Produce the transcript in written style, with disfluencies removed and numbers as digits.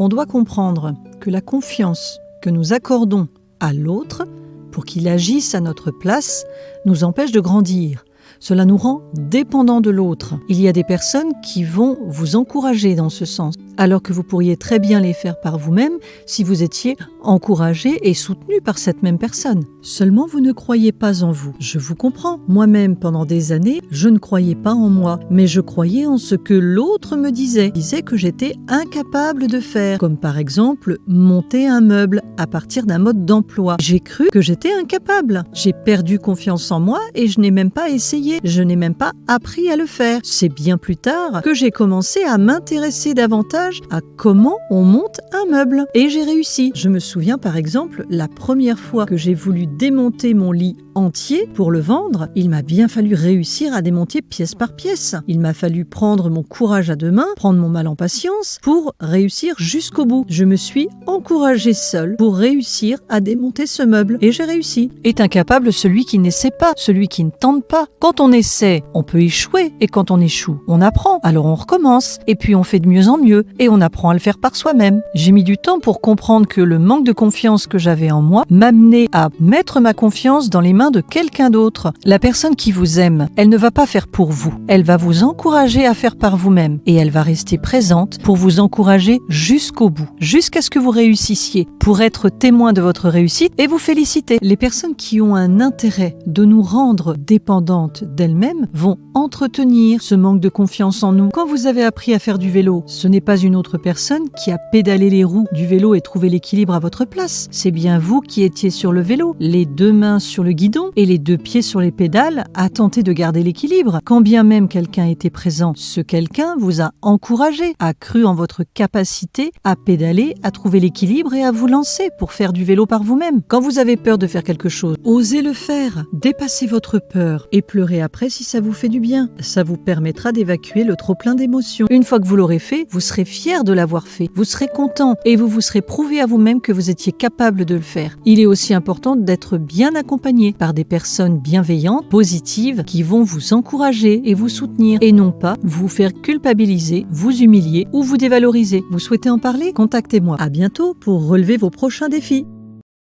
On doit comprendre que la confiance que nous accordons à l'autre pour qu'il agisse à notre place nous empêche de grandir. Cela nous rend dépendants de l'autre. Il y a des personnes qui vont vous encourager dans ce sens, alors que vous pourriez très bien les faire par vous-même si vous étiez encouragé et soutenu par cette même personne. Seulement, vous ne croyez pas en vous. Je vous comprends. Moi-même, pendant des années, je ne croyais pas en moi, mais je croyais en ce que l'autre me disait. Il disait que j'étais incapable de faire, comme par exemple monter un meuble à partir d'un mode d'emploi. J'ai cru que j'étais incapable. J'ai perdu confiance en moi et je n'ai même pas essayé. Je n'ai même pas appris à le faire. C'est bien plus tard que j'ai commencé à m'intéresser davantage à comment on monte un meuble. Et j'ai réussi. Je me souviens par exemple, la première fois que j'ai voulu démonter mon lit entier pour le vendre, il m'a bien fallu réussir à démonter pièce par pièce. Il m'a fallu prendre mon courage à deux mains, prendre mon mal en patience pour réussir jusqu'au bout. Je me suis encouragée seule pour réussir à démonter ce meuble. Et j'ai réussi. Est incapable celui qui n'essaie pas, celui qui ne tente pas. Quand on essaie, on peut échouer, et quand on échoue, on apprend. Alors on recommence, et puis on fait de mieux en mieux, et on apprend à le faire par soi-même. J'ai mis du temps pour comprendre que le manque de confiance que j'avais en moi m'amenait à mettre ma confiance dans les mains de quelqu'un d'autre. La personne qui vous aime, elle ne va pas faire pour vous. Elle va vous encourager à faire par vous-même, et elle va rester présente pour vous encourager jusqu'au bout, jusqu'à ce que vous réussissiez, pour être témoin de votre réussite et vous féliciter. Les personnes qui ont un intérêt de nous rendre dépendantes d'elles-mêmes vont entretenir ce manque de confiance en nous. Quand vous avez appris à faire du vélo, ce n'est pas une autre personne qui a pédalé les roues du vélo et trouvé l'équilibre à votre place. C'est bien vous qui étiez sur le vélo, les deux mains sur le guidon et les deux pieds sur les pédales, à tenter de garder l'équilibre. Quand bien même quelqu'un était présent, ce quelqu'un vous a encouragé, a cru en votre capacité à pédaler, à trouver l'équilibre et à vous lancer pour faire du vélo par vous-même. Quand vous avez peur de faire quelque chose, osez le faire, dépassez votre peur et pleurez après si ça vous fait du bien. Ça vous permettra d'évacuer le trop-plein d'émotions. Une fois que vous l'aurez fait, vous serez fier de l'avoir fait. Vous serez content et vous vous serez prouvé à vous-même que vous étiez capable de le faire. Il est aussi important d'être bien accompagné par des personnes bienveillantes, positives, qui vont vous encourager et vous soutenir et non pas vous faire culpabiliser, vous humilier ou vous dévaloriser. Vous souhaitez en parler? Contactez-moi. À bientôt pour relever vos prochains défis.